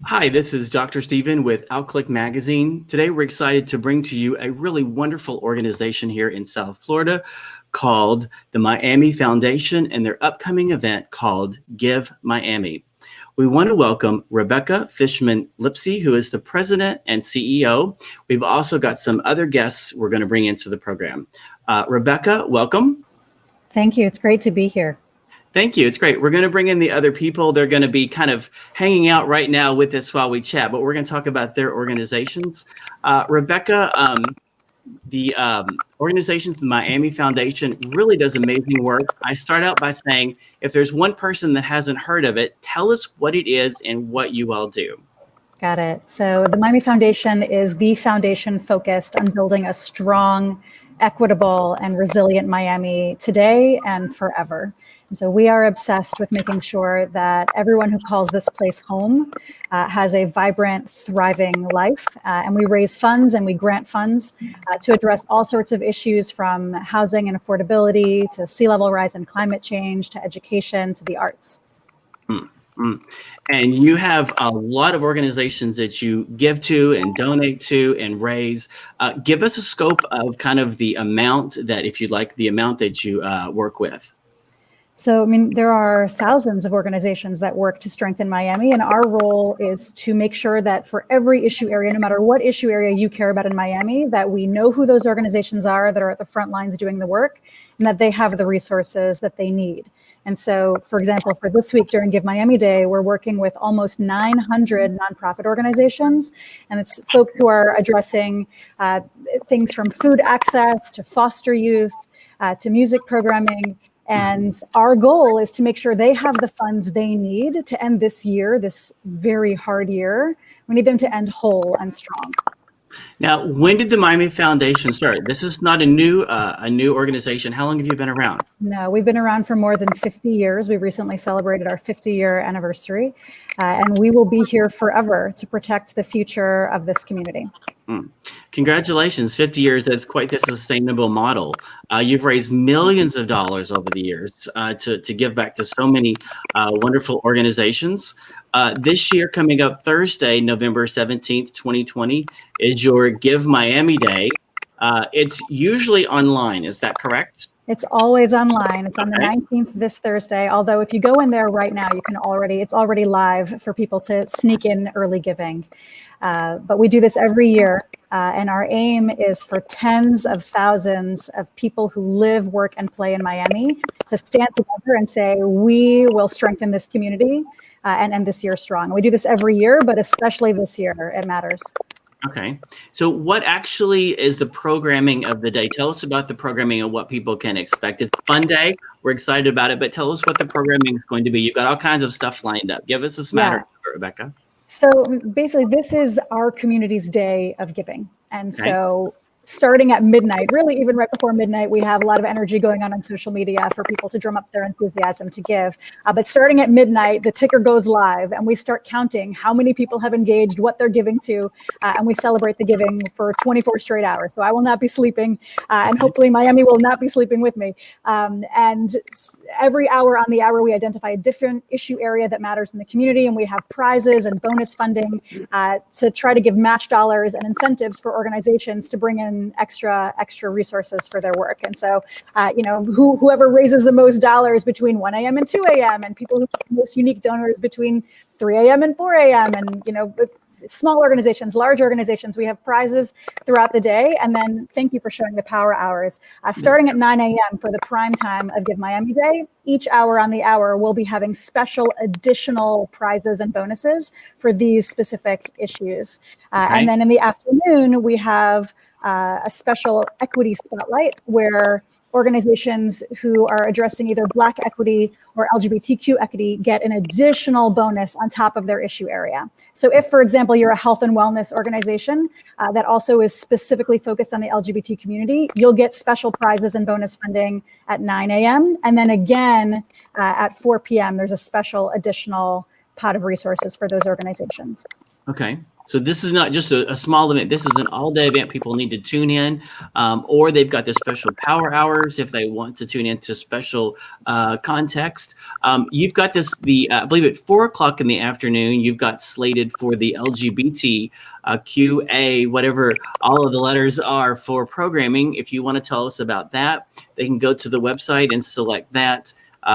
Hi, this is Dr. Stephen with Outclick Magazine. Today, we're excited to bring to you a really wonderful organization here in South Florida called the Miami Foundation and their upcoming event called Give Miami. We want to welcome Rebecca Fishman Lipsey, who is the president and CEO. We've also got some other guests we're going to bring into the program. Rebecca, welcome. Thank you. It's great to be here. Thank you. It's great. We're going to bring in the other people. They're going to be kind of hanging out right now with us while we chat, but we're going to talk about their organizations. Rebecca, the organization, the Miami Foundation, really does amazing work. I start out by saying, if there's one person that hasn't heard of it, tell us what it is and what you all do. Got it. So the Miami Foundation is the foundation focused on building a strong, equitable, and resilient Miami today and forever. And so we are obsessed with making sure that everyone who calls this place home has a vibrant, thriving life. And we raise funds and we grant funds to address all sorts of issues, from housing and affordability to sea level rise and climate change to education to the arts. And you have a lot of organizations that you give to and donate to and raise. Give us a scope of kind of the amount that, if you'd like, the amount that you work with. So, there are thousands of organizations that work to strengthen Miami, and our role is to make sure that for every issue area, no matter what issue area you care about in Miami, that we know who those organizations are that are at the front lines doing the work, and that they have the resources that they need. And so, for example, for this week during Give Miami Day, we're working with almost 900 nonprofit organizations, and it's folks who are addressing things from food access to foster youth to music programming. And our goal is to make sure they have the funds they need to end this year, this very hard year. We need them to end whole and strong. Now, when did the Miami Foundation start? This is not a new organization. How long have you been around? No, we've been around for more than 50 years. We recently celebrated our 50-year anniversary, and we will be here forever to protect the future of this community. Congratulations, 50 years. That's quite the sustainable model. You've raised millions of dollars over the years to give back to so many wonderful organizations. This year, coming up Thursday, November 17th, 2020, is your Give Miami Day. It's usually online. Is that correct? It's always online. It's on the 19th this Thursday. Although if you go in there right now, it's already live for people to sneak in early giving. But we do this every year. And our aim is for tens of thousands of people who live, work, and play in Miami to stand together and say, we will strengthen this community and end this year strong. We do this every year, but especially this year, it matters. Okay. So what actually is the programming of the day? Tell us about the programming and what people can expect. It's a fun day. We're excited about it, but tell us what the programming is going to be. You've got all kinds of stuff lined up. Give us a smatter, Rebecca. So basically, this is our community's day of giving. And so starting at midnight, really even right before midnight, we have a lot of energy going on social media for people to drum up their enthusiasm to give. But starting at midnight, the ticker goes live and we start counting how many people have engaged, what they're giving to, and we celebrate the giving for 24 straight hours. So I will not be sleeping, and hopefully Miami will not be sleeping with me. And every hour on the hour, we identify a different issue area that matters in the community, and we have prizes and bonus funding to try to give match dollars and incentives for organizations to bring in extra resources for their work. And so, whoever raises the most dollars between 1 a.m. and 2 a.m. and people who have the most unique donors between 3 a.m. and 4 a.m. and, small organizations, large organizations, we have prizes throughout the day. And then thank you for showing the power hours. Starting at 9 a.m. for the prime time of Give Miami Day, each hour on the hour, we'll be having special additional prizes and bonuses for these specific issues. And then in the afternoon, we have a special equity spotlight where organizations who are addressing either Black equity or LGBTQ equity get an additional bonus on top of their issue area. So if, for example, you're a health and wellness organization that also is specifically focused on the LGBT community, you'll get special prizes and bonus funding at 9 a.m. And then again, at 4 p.m., there's a special additional pot of resources for those organizations. Okay. So this is not just a small event. This is an all-day event. People need to tune in, or they've got the special power hours if they want to tune into special context. You've got this, I believe at 4 o'clock in the afternoon, you've got slated for the LGBT QA, whatever all of the letters are for programming. If you want to tell us about that, they can go to the website and select that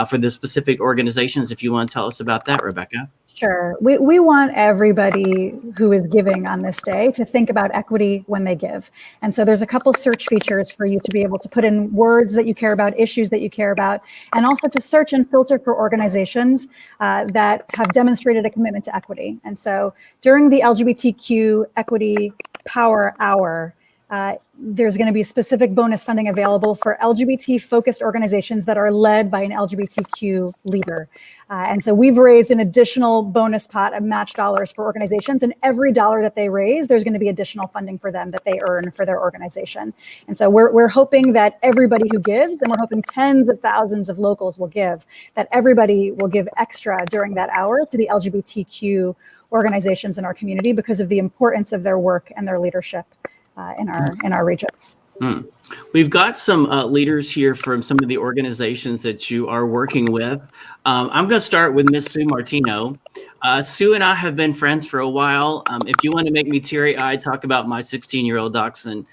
for the specific organizations. If you want to tell us about that, Rebecca. Sure. We want everybody who is giving on this day to think about equity when they give. And so there's a couple search features for you to be able to put in words that you care about, issues that you care about, and also to search and filter for organizations that have demonstrated a commitment to equity. And so during the LGBTQ Equity Power Hour, there's going to be specific bonus funding available for LGBT-focused organizations that are led by an LGBTQ leader. And so we've raised an additional bonus pot of match dollars for organizations, and every dollar that they raise, there's going to be additional funding for them that they earn for their organization. And so we're hoping that everybody who gives, and we're hoping tens of thousands of locals will give, that everybody will give extra during that hour to the LGBTQ organizations in our community because of the importance of their work and their leadership in our region. We've got some leaders here from some of the organizations that you are working with. I'm going to start with Miss Sue Martino. Sue and I have been friends for a while. If you want to make me teary-eyed, talk about my 16-year-old dachshund.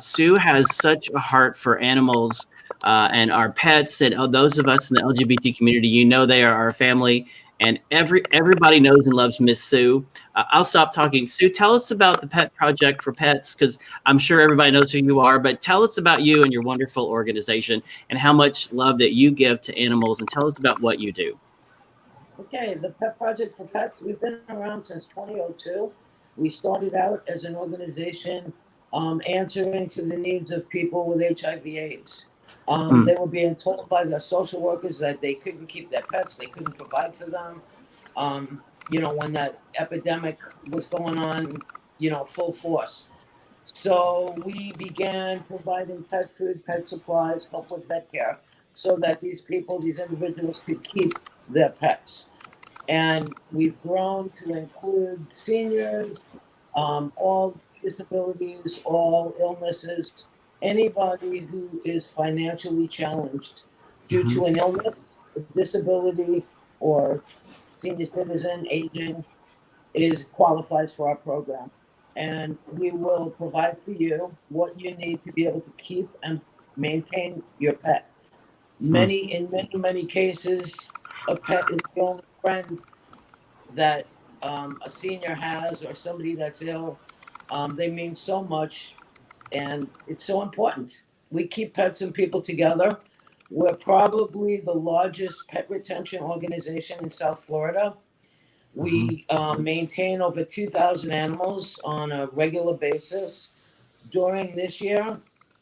Sue has such a heart for animals and our pets, and those of us in the LGBT community, you know, they are our family. And everybody knows and loves Miss Sue. I'll stop talking. Sue, tell us about the Pet Project for Pets, because I'm sure everybody knows who you are, but tell us about you and your wonderful organization and how much love that you give to animals, and tell us about what you do. Okay, the Pet Project for Pets, we've been around since 2002. We started out as an organization answering to the needs of people with HIV/AIDS. They were being told by the social workers that they couldn't keep their pets, they couldn't provide for them. When that epidemic was going on, full force. So we began providing pet food, pet supplies, help with vet care, so that these individuals could keep their pets. And we've grown to include seniors, all disabilities, all illnesses, anybody who is financially challenged due to an illness, a disability, or senior citizen, aging, qualifies for our program. And we will provide for you what you need to be able to keep and maintain your pet. In many cases, a pet is the only friend that a senior has, or somebody that's ill. They mean so much. And it's so important. We keep pets and people together. We're probably the largest pet retention organization in South Florida. We maintain over 2,000 animals on a regular basis. During this year,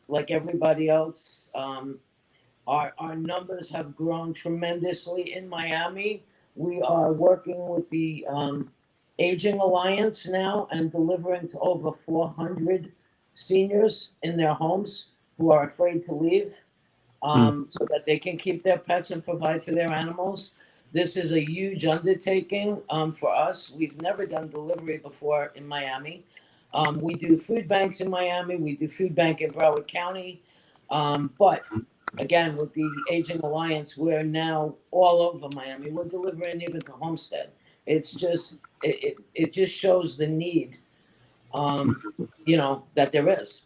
like everybody else, our numbers have grown tremendously in Miami. We are working with the Aging Alliance now and delivering to over 400 seniors in their homes who are afraid to leave, so that they can keep their pets and provide for their animals. This is a huge undertaking for us. We've never done delivery before in Miami. We do food banks in Miami. We do food bank in Broward County. But again, with the Aging Alliance, we're now all over Miami. We're delivering even to Homestead. It's just, it just shows the need that there is.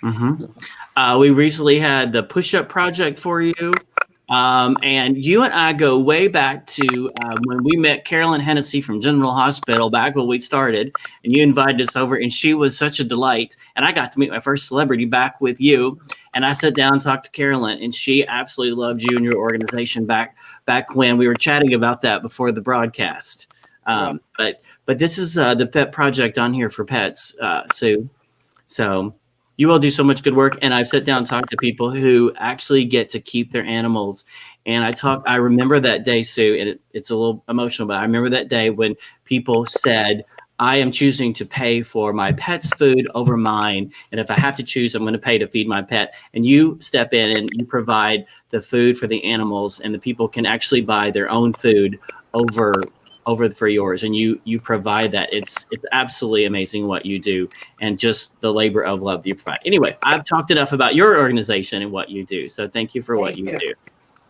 We recently had the push-up project for you. And you and I go way back to when we met Carolyn Hennessy from General Hospital back when we started, and you invited us over, and she was such a delight. And I got to meet my first celebrity back with you. And I sat down and talked to Carolyn, and she absolutely loved you and your organization back when we were chatting about that before the broadcast. But this is the Pet Project on here for pets, Sue. So you all do so much good work. And I've sat down and talked to people who actually get to keep their animals. And I remember that day, Sue, and it's a little emotional, but I remember that day when people said, I am choosing to pay for my pet's food over mine. And if I have to choose, I'm going to pay to feed my pet. And you step in and you provide the food for the animals, and the people can actually buy their own food over over for yours, and you provide that. It's absolutely amazing what you do, and just the labor of love you provide. Anyway, I've talked enough about your organization and what you do, so thank you for what you do.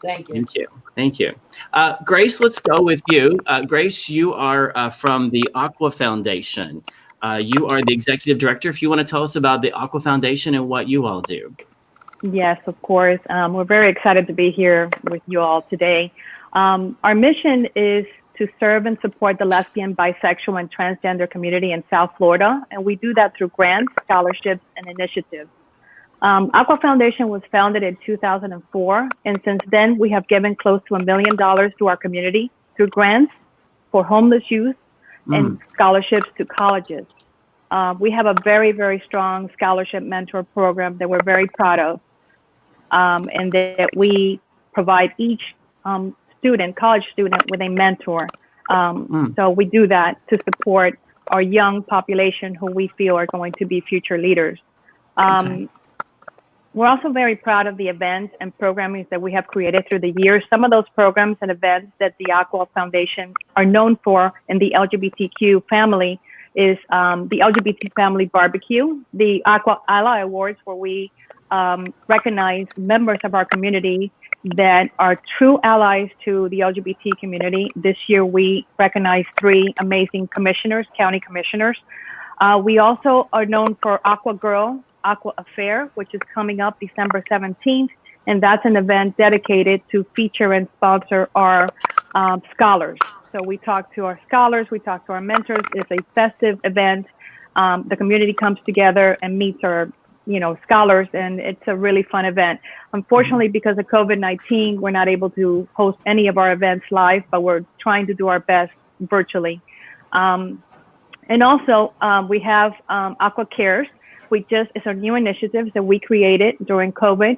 Thank you. Thank you. Thank you. Grace, let's go with you. Grace, you are from the Aqua Foundation. You are the executive director. If you want to tell us about the Aqua Foundation and what you all do. Yes, of course. We're very excited to be here with you all today. Our mission is to serve and support the lesbian, bisexual, and transgender community in South Florida, and we do that through grants, scholarships, and initiatives. Aqua Foundation was founded in 2004, and since then we have given close to $1 million to our community through grants for homeless youth and scholarships to colleges. We have a very, very strong scholarship mentor program that we're very proud of, and that we provide each college student with a mentor. So we do that to support our young population who we feel are going to be future leaders. We're also very proud of the events and programming that we have created through the years. Some of those programs and events that the Aqua Foundation are known for in the LGBTQ family is the LGBT Family Barbecue, the Aqua Ally Awards, where we recognize members of our community that are true allies to the LGBT community. This year, we recognize 3 amazing commissioners, county commissioners. We also are known for Aqua Girl, Aqua Affair, which is coming up December 17th. And that's an event dedicated to feature and sponsor our scholars. So we talk to our scholars, we talk to our mentors. It's a festive event. The community comes together and meets our scholars, and it's a really fun event. Unfortunately, because of COVID-19, we're not able to host any of our events live, but we're trying to do our best virtually. And also, we have Aqua Cares. It's a new initiative that we created during COVID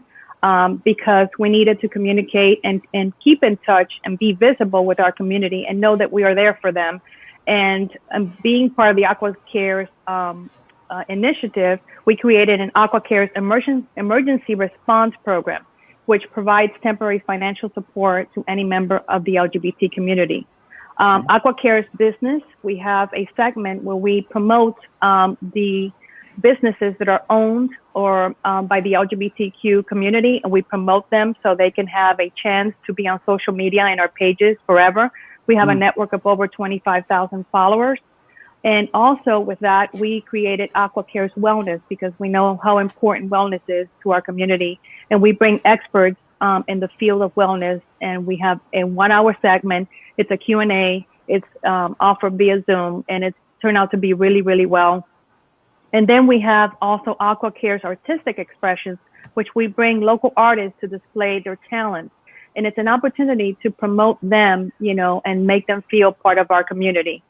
because we needed to communicate and keep in touch and be visible with our community and know that we are there for them. And being part of the Aqua Cares initiative, we created an Aqua Cares emergency response program, which provides temporary financial support to any member of the LGBT community. Aqua Cares Business, we have a segment where we promote the businesses that are owned or by the LGBTQ community, and we promote them so they can have a chance to be on social media and our pages forever. We have a network of over 25,000 followers. And also with that, we created Aqua Cares Wellness because we know how important wellness is to our community. And we bring experts in the field of wellness, and we have a 1-hour segment. It's a Q&A. It's offered via Zoom, and it's turned out to be really, really well. And then we have also Aqua Cares Artistic Expressions, which we bring local artists to display their talents. And it's an opportunity to promote them, and make them feel part of our community.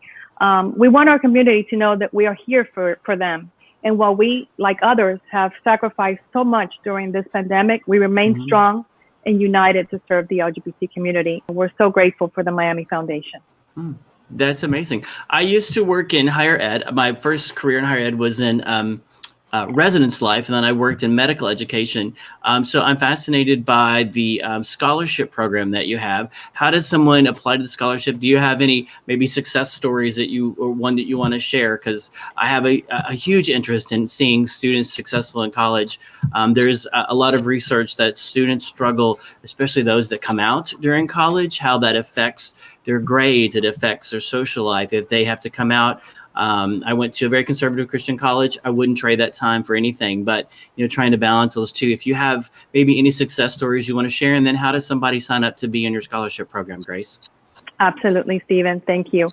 We want our community to know that we are here for them. And while we, like others, have sacrificed so much during this pandemic, we remain strong and united to serve the LGBT community. We're so grateful for the Miami Foundation. That's amazing. I used to work in higher ed. My first career in higher ed was in residence life, and then I worked in medical education. So I'm fascinated by the scholarship program that you have. How does someone apply to the scholarship? Do you have any maybe success stories or one that you want to share? Because I have a huge interest in seeing students successful in college. There's a lot of research that students struggle, especially those that come out during college, how that affects their grades, it affects their social life. If they have to come out, I went to a very conservative Christian college. I wouldn't trade that time for anything, but trying to balance those two. If you have maybe any success stories you want to share, and then how does somebody sign up to be in your scholarship program, Grace? Absolutely, Stephen. Thank you.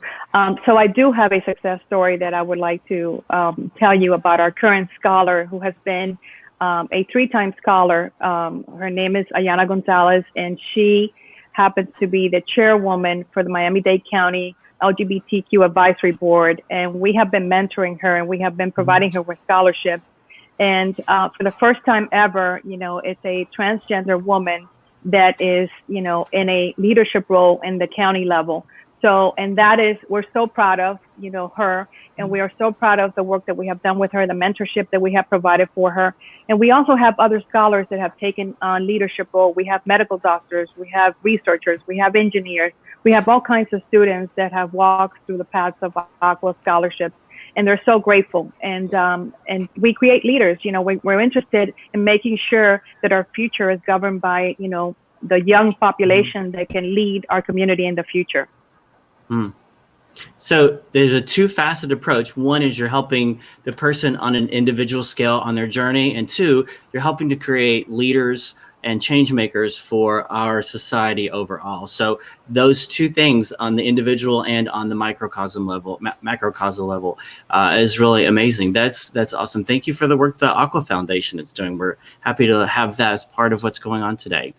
So I do have a success story that I would like to tell you about our current scholar who has been a 3-time scholar. Her name is Ayana Gonzalez, and she happens to be the chairwoman for the Miami-Dade County LGBTQ Advisory Board. And we have been mentoring her, and we have been providing her with scholarships. And for the first time ever, it's a transgender woman that is, in a leadership role in the county level. So, and that is, we're so proud of, her, and we are so proud of the work that we have done with her, the mentorship that we have provided for her. And we also have other scholars that have taken on leadership role. We have medical doctors, we have researchers, we have engineers, we have all kinds of students that have walked through the paths of Aqua scholarships. And they're so grateful. And we create leaders. We're interested in making sure that our future is governed by, the young population that can lead our community in the future. Mm. So there's a two-faceted approach. One is you're helping the person on an individual scale on their journey, and two, you're helping to create leaders and change makers for our society overall. So those two things on the individual and on the macrocosm level is really amazing. That's awesome. Thank you for the work the Aqua Foundation is doing. We're happy to have that as part of what's going on today.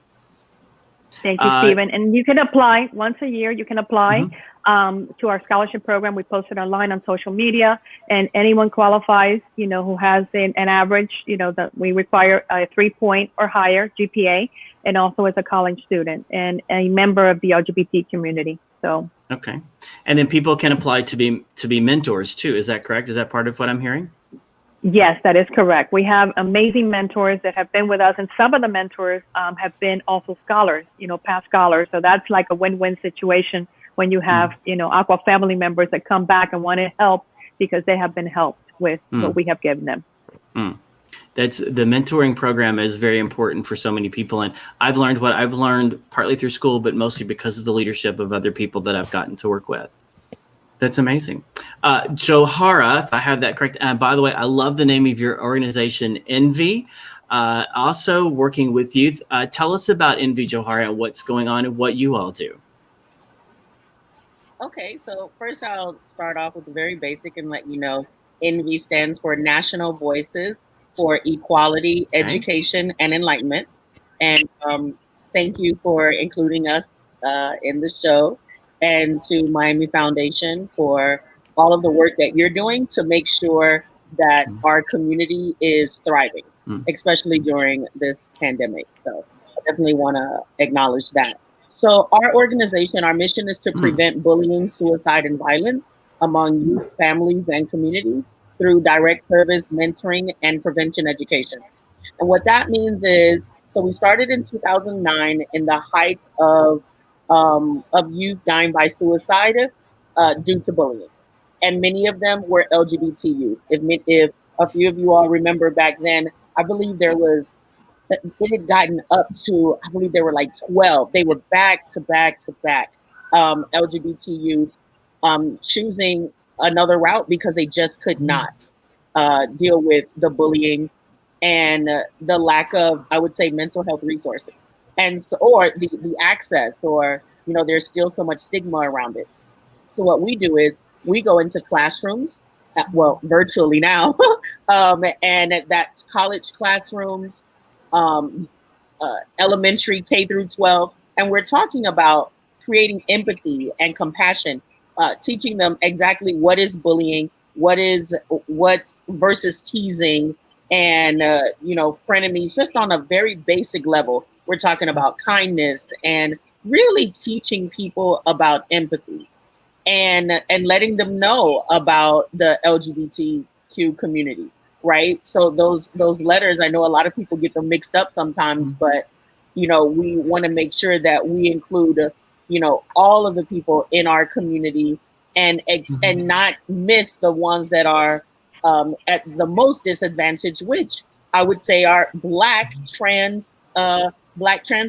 Thank you, Stephen. And you can apply once a year. You can apply to our scholarship program. We post it online on social media, and anyone qualifies, who has an average, that we require a 3-point or higher GPA, and also as a college student and a member of the LGBT community. So. Okay. And then people can apply to be mentors too. Is that correct? Is that part of what I'm hearing? Yes, that is correct. We have amazing mentors that have been with us, and some of the mentors have been also scholars, past scholars. So that's like a win-win situation when you have, Aqua family members that come back and want to help because they have been helped with what we have given them. That's the mentoring program is very important for so many people. And I've learned what I've learned partly through school, but mostly because of the leadership of other people that I've gotten to work with. That's amazing. Johara, if I have that correct. And by the way, I love the name of your organization, Envy. Also working with youth. Tell us about Envy, Johara, and what's going on and what you all do. Okay, so first I'll start off with the very basic and let you know Envy stands for National Voices for Equality, Education, and Enlightenment. And thank you for including us in the show, and to Miami Foundation for all of the work that you're doing to make sure that our community is thriving, especially during this pandemic. So I definitely want to acknowledge that. So our organization, our mission is to prevent bullying, suicide, and violence among youth, families, and communities through direct service, mentoring, and prevention education. And what that means is, so we started in 2009 in the height of youth dying by suicide due to bullying. And many of them were LGBT youth. If a few of you all remember back then, I believe it had gotten up to, I believe there were like 12. They were back to back to back LGBT youth choosing another route because they just could not deal with the bullying and the lack of, I would say, mental health resources. And so, or the access, or, there's still so much stigma around it. So what we do is we go into classrooms, virtually now, and that's college classrooms, elementary K through 12. And we're talking about creating empathy and compassion, teaching them exactly what is bullying, what's versus teasing, and, frenemies, just on a very basic level. We're talking about kindness and really teaching people about empathy and letting them know about the LGBTQ community, right? So those letters, I know a lot of people get them mixed up sometimes, but, we want to make sure that we include, all of the people in our community and not miss the ones that are at the most disadvantaged, which I would say are Black trans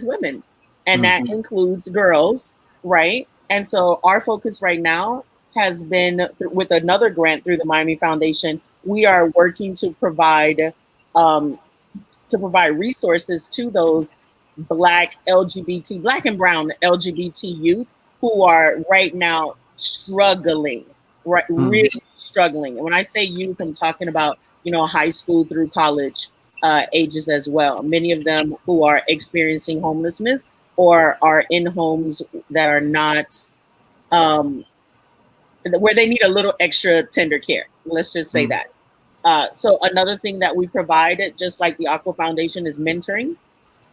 women. And that includes girls, right? And so our focus right now has been with another grant through the Miami Foundation. We are working to provide resources to those Black and brown LGBT youth who are right now struggling, right? Really struggling. And when I say youth, I'm talking about, high school through college ages as well. Many of them who are experiencing homelessness or are in homes that are not, where they need a little extra tender care. Let's just say that. So another thing that we provide, just like the Aqua Foundation, is mentoring.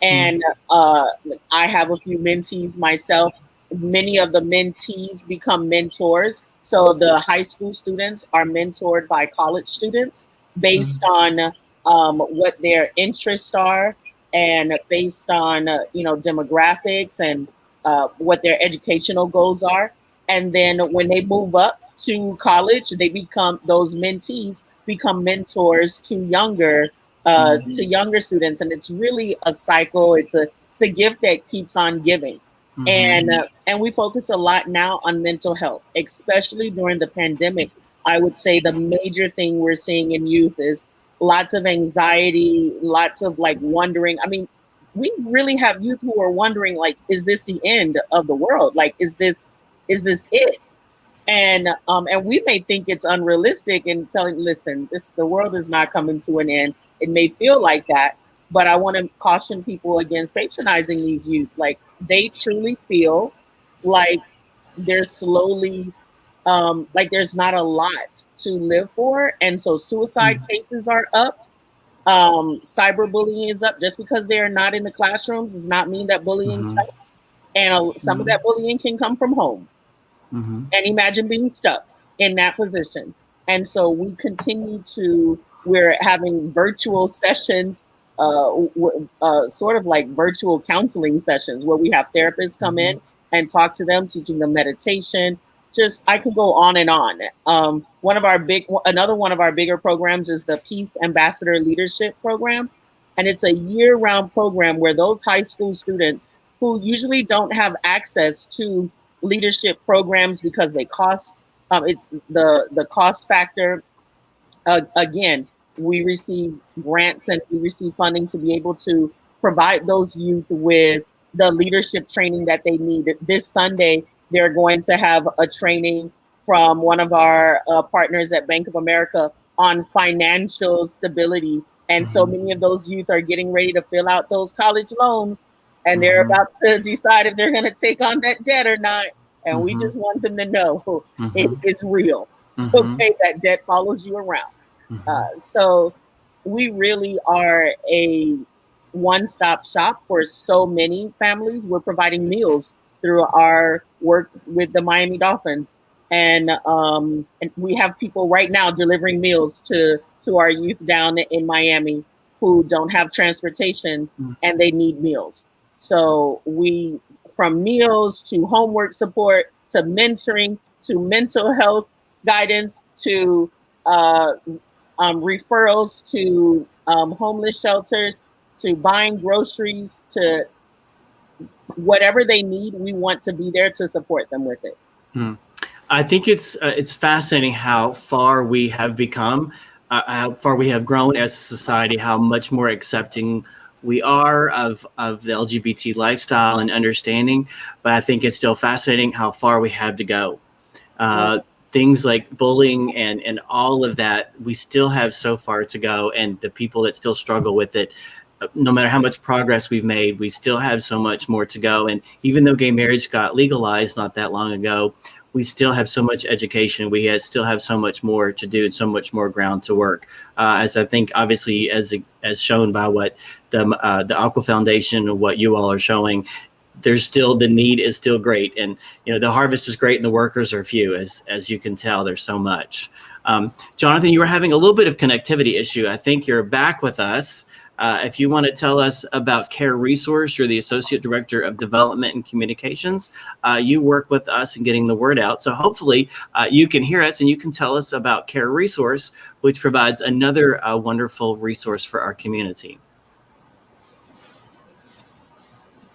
And I have a few mentees myself many of the mentees become mentors. So the high school students are mentored by college students based on what their interests are, and based on demographics, and what their educational goals are. And then when they move up to college, they become, those mentees become mentors to younger students. And it's really a cycle. It's the gift that keeps on giving. And we focus a lot now on mental health, especially during the pandemic. I would say the major thing we're seeing in youth is lots of anxiety, lots of like wondering. I mean, we really have youth who are wondering, like, is this the end of the world? Like, is this it? And we may think it's unrealistic, and telling, listen, the world is not coming to an end. It may feel like that, but I want to caution people against patronizing these youth. Like, they truly feel like they're slowly, like there's not a lot to live for, and so suicide cases are up. Cyberbullying is up. Just because they are not in the classrooms does not mean that bullying stops. And some of that bullying can come from home. And imagine being stuck in that position. And so we're having virtual sessions, sort of like virtual counseling sessions, where we have therapists come in and talk to them, teaching them meditation. Just, I could go on and on. Another one of our bigger programs is the Peace Ambassador Leadership Program. And it's a year-round program where those high school students who usually don't have access to leadership programs because they cost, it's the cost factor. Again, we receive grants and we receive funding to be able to provide those youth with the leadership training that they need. This Sunday, they're going to have a training from one of our partners at Bank of America on financial stability. And so many of those youth are getting ready to fill out those college loans, and they're about to decide if they're going to take on that debt or not. And we just want them to know it's real. Okay, that debt follows you around. So we really are a one-stop shop for so many families. We're providing meals through our work with the Miami Dolphins. And we have people right now delivering meals to our youth down in Miami who don't have transportation and they need meals. So from meals to homework support to mentoring to mental health guidance to referrals to homeless shelters to buying groceries to whatever they need, we want to be there to support them with it. I think it's fascinating how far we have become, how far we have grown as a society, how much more accepting we are of the LGBT lifestyle and understanding. But I think it's still fascinating how far we have to go. Things like bullying and all of that, we still have so far to go. And the people that still struggle with it, no matter how much progress we've made, we still have so much more to go. And even though gay marriage got legalized not that long ago, we still have so much education. We still have so much more to do and so much more ground to work. As I think, obviously, as shown by what the Aqua Foundation and what you all are showing, there's still, the need is still great. And, the harvest is great and the workers are few, as you can tell. There's so much. Jonathan, you were having a little bit of connectivity issue. I think you're back with us. If you want to tell us about Care Resource, you're the Associate Director of Development and Communications. You work with us in getting the word out. So hopefully you can hear us and you can tell us about Care Resource, which provides another wonderful resource for our community.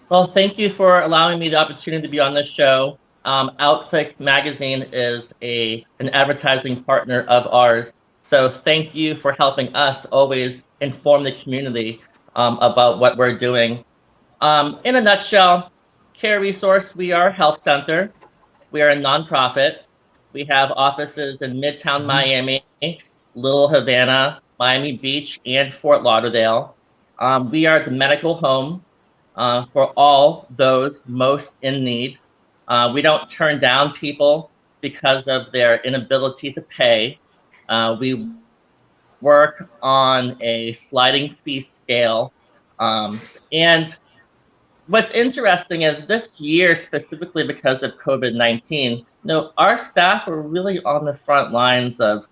Well, thank you for allowing me the opportunity to be on this show. Outclick Magazine is an advertising partner of ours. So thank you for helping us always inform the community about what we're doing. In a nutshell, Care Resource, we are a health center. We are a nonprofit. We have offices in Midtown Miami, Little Havana, Miami Beach, and Fort Lauderdale. We are the medical home for all those most in need. We don't turn down people because of their inability to pay. We work on a sliding fee scale, and what's interesting is this year, specifically because of COVID-19, our staff are really on the front lines of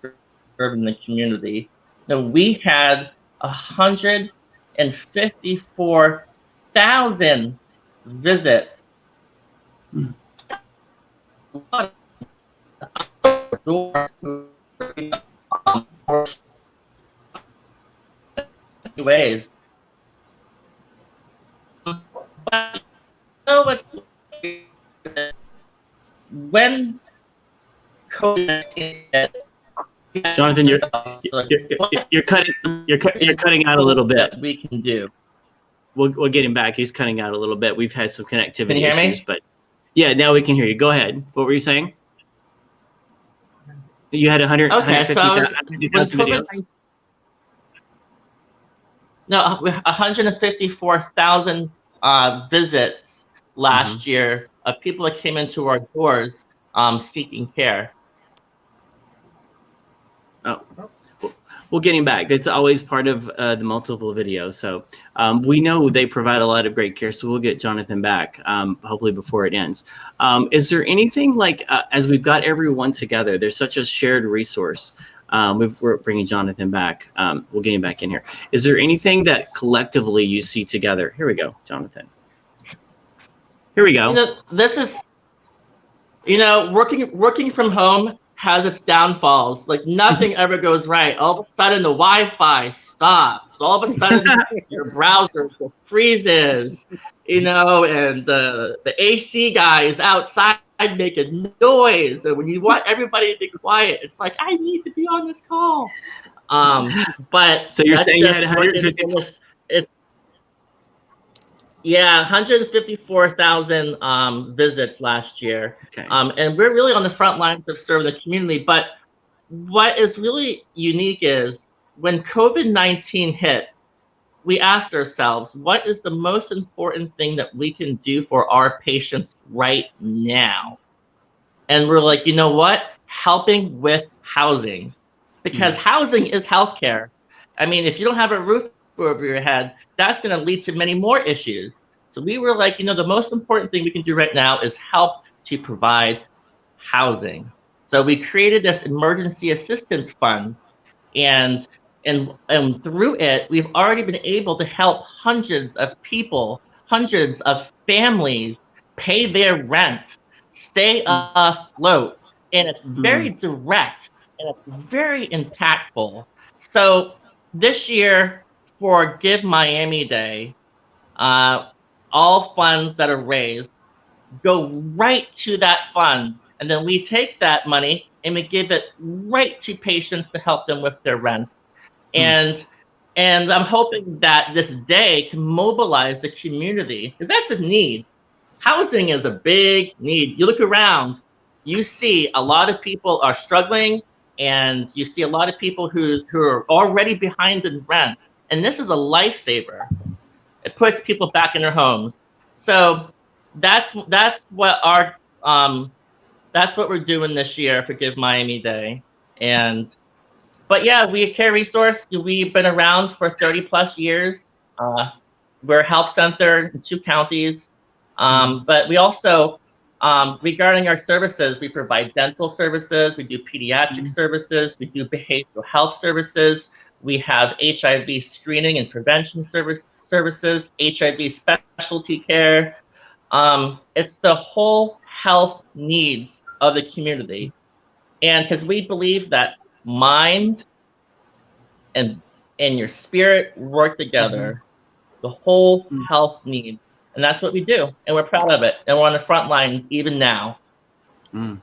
serving the community. We had 154,000 visits. Ways. But when COVID, Jonathan, you're cutting out a little bit. We can do. We'll get him back. He's cutting out a little bit. We've had some connectivity issues, me? but yeah, now we can hear you. Go ahead. What were you saying? You had 150,000 videos. No, 154,000 visits last year of people that came into our doors seeking care. Oh, we'll get him back. That's always part of the multiple videos. So we know they provide a lot of great care. So we'll get Jonathan back, hopefully before it ends. Is there anything like, as we've got everyone together, there's such a shared resource. We're bringing Jonathan back. We'll get him back in here. Is there anything that collectively you see together? Here we go, Jonathan. Here we go. This is, working from home has its downfalls. Like nothing ever goes right. All of a sudden the Wi-Fi stops. All of a sudden your browser freezes, and the AC guy is outside making noise. And when you want everybody to be quiet, it's like, I need to be on this call. But so you're saying you had 150? Yeah, 154,000 visits last year. Okay. And we're really on the front lines of serving the community. But what is really unique is when COVID-19 hit, we asked ourselves, what is the most important thing that we can do for our patients right now? And we're like, you know what? Helping with housing. Because housing is healthcare. I mean, if you don't have a roof over your head, that's going to lead to many more issues. So we were like, the most important thing we can do right now is help to provide housing. So we created this emergency assistance fund, and through it, we've already been able to help hundreds of people, hundreds of families pay their rent, stay afloat, and it's very direct and it's very impactful. So this year, for Give Miami Day, all funds that are raised go right to that fund. And then we take that money and we give it right to patients to help them with their rent. And I'm hoping that this day can mobilize the community, because that's a need. Housing is a big need. You look around, you see a lot of people are struggling, and you see a lot of people who are already behind in rent. And this is a lifesaver. It puts people back in their homes. So that's what we're doing this year for Give Miami Day. But yeah, we at Care Resource, we've been around for 30 plus years. We're a health center in 2 counties. But we also, regarding our services, we provide dental services, we do pediatric services, we do behavioral health services. We have HIV screening and prevention services, HIV specialty care. It's the whole health needs of the community. And because we believe that mind and your spirit work together, the whole health needs. And that's what we do. And we're proud of it. And we're on the front line even now. And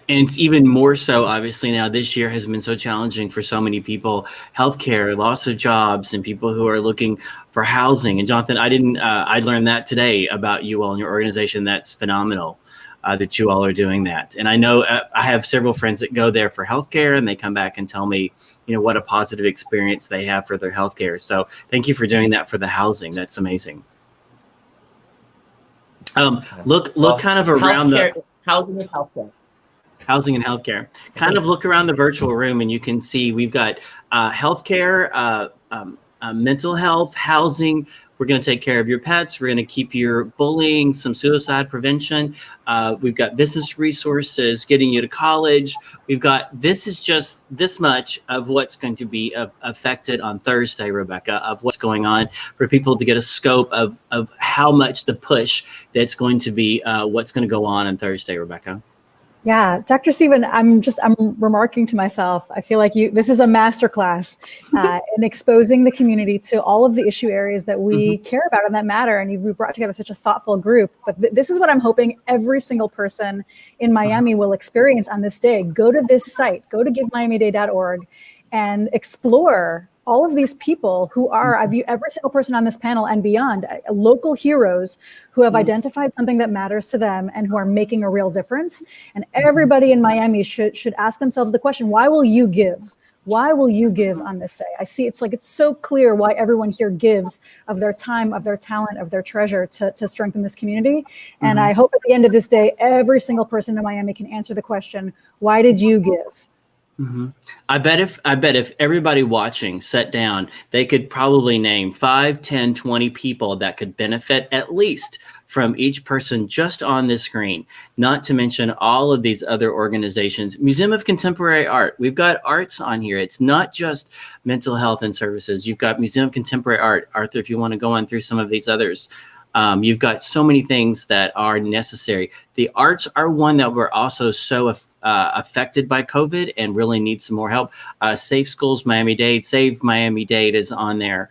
it's even more so, obviously, now this year has been so challenging for so many people. Healthcare, loss of jobs, and people who are looking for housing. And Jonathan, I learned that today about you all and your organization. That's phenomenal that you all are doing that. And I know I have several friends that go there for healthcare, and they come back and tell me, what a positive experience they have for their healthcare. So thank you for doing that for the housing. That's amazing. Look kind of around the housing and healthcare. Housing and healthcare. Kind of look around the virtual room, and you can see we've got healthcare mental health, housing. We're going to take care of your pets. We're going to keep your bullying, some suicide prevention. We've got business resources, getting you to college. This is just this much of what's going to be affected on Thursday, Rebecca, of what's going on for people to get a scope of how much the push that's going to be, what's going to go on Thursday, Rebecca. Yeah, Dr. Stephen, I'm remarking to myself, I feel like this is a masterclass in exposing the community to all of the issue areas that we care about and that matter. And you've brought together such a thoughtful group. But this is what I'm hoping every single person in Miami will experience on this day. Go to this site, go to givemiamiday.org and explore all of these people who are, I view every single person on this panel and beyond, local heroes who have identified something that matters to them and who are making a real difference. And everybody in Miami should ask themselves the question, why will you give? Why will you give on this day? I see it's so clear why everyone here gives of their time, of their talent, of their treasure to strengthen this community. And I hope at the end of this day, every single person in Miami can answer the question, why did you give? I bet if everybody watching sat down, they could probably name 5, 10, 20 people that could benefit at least from each person just on this screen, not to mention all of these other organizations. Museum of Contemporary Art, we've got arts on here. It's not just mental health and services. You've got Museum of Contemporary Art. Arthur, if you want to go on through some of these others. You've got so many things that are necessary. The arts are one that we're also so affected by COVID and really need some more help. Safe Schools Miami-Dade, Save Miami-Dade is on there.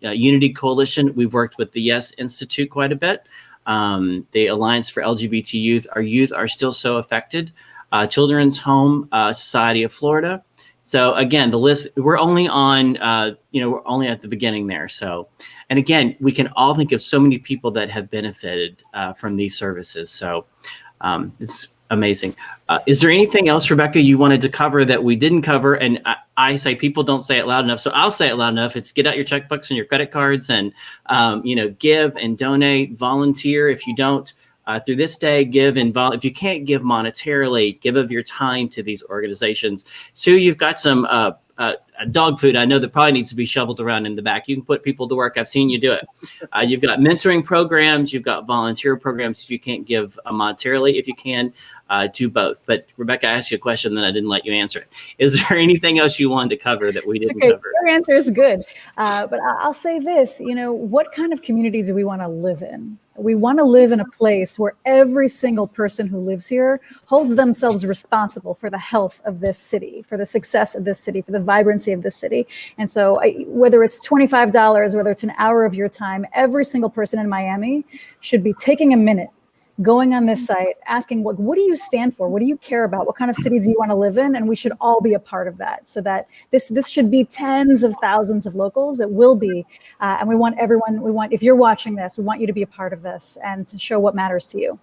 Unity Coalition, we've worked with the Yes Institute quite a bit. The Alliance for LGBT Youth, our youth are still so affected. Children's Home Society of Florida. So again, the list, we're only on, we're only at the beginning there. So, and again, we can all think of so many people that have benefited from these services. So it's amazing. Is there anything else, Rebecca, you wanted to cover that we didn't cover? And I say people don't say it loud enough, so I'll say it loud enough. It's get out your checkbooks and your credit cards and, give and donate, volunteer. If you don't, through this day, give and if you can't give monetarily, give of your time to these organizations. Sue, you've got some dog food I know that probably needs to be shoveled around in the back. You can put people to work. I've seen you do it. You've got mentoring programs. You've got volunteer programs. If you can't give monetarily, if you can, do both. But Rebecca, I asked you a question, then I didn't let you answer it. Is there anything else you wanted to cover that we didn't cover? Your answer is good. But I'll say this, what kind of community do we want to live in? We want to live in a place where every single person who lives here holds themselves responsible for the health of this city, for the success of this city, for the vibrancy of this city. And so whether it's $25, whether it's an hour of your time, every single person in Miami should be taking a minute, going on this site, asking, what do you stand for? What do you care about? What kind of city do you want to live in? And we should all be a part of that, so that this should be tens of thousands of locals. It will be. And we want everyone, if you're watching this, we want you to be a part of this and to show what matters to you.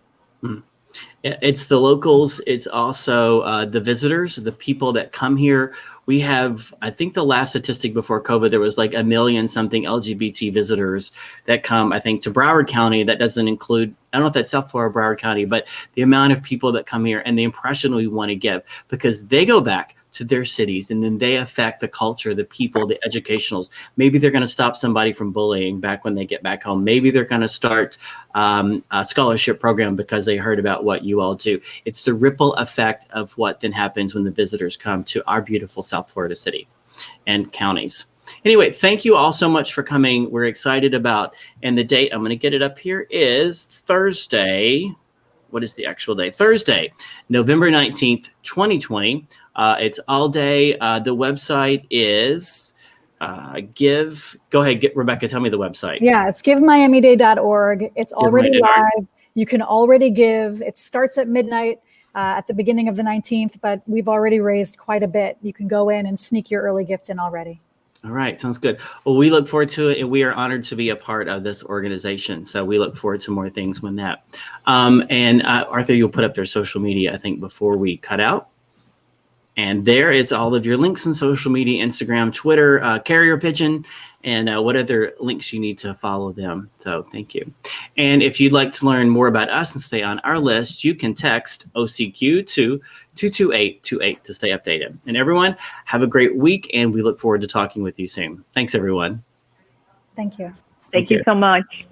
It's the locals. It's also the visitors, the people that come here. We have, I think the last statistic before COVID, there was like 1 million something LGBT visitors that come, I think, to Broward County. That doesn't include, I don't know if that's South Florida, Broward County, but the amount of people that come here and the impression we want to give, because they go back to their cities and then they affect the culture, the people, the educationals. Maybe they're going to stop somebody from bullying back when they get back home. Maybe they're going to start a scholarship program because they heard about what you all do. It's the ripple effect of what then happens when the visitors come to our beautiful South Florida city and counties. Anyway, thank you all so much for coming. We're excited about, and the date, I'm going to get it up here, is Thursday. What is the actual day? Thursday, November 19th, 2020. It's all day. The website is go ahead, Rebecca, tell me the website. Yeah, it's givemiamiday.org. It's already live. You can already give. It starts at midnight at the beginning of the 19th, but we've already raised quite a bit. You can go in and sneak your early gift in already. All right, sounds good. Well, we look forward to it, and we are honored to be a part of this organization. So we look forward to more things when that. And Arthur, you'll put up their social media, I think, before we cut out. And there is all of your links on social media, Instagram, Twitter, Carrier Pigeon, and what other links you need to follow them. So thank you. And if you'd like to learn more about us and stay on our list, you can text OCQ to 22828 to stay updated. And everyone, have a great week, and we look forward to talking with you soon. Thanks, everyone. Thank you. Thank you so much.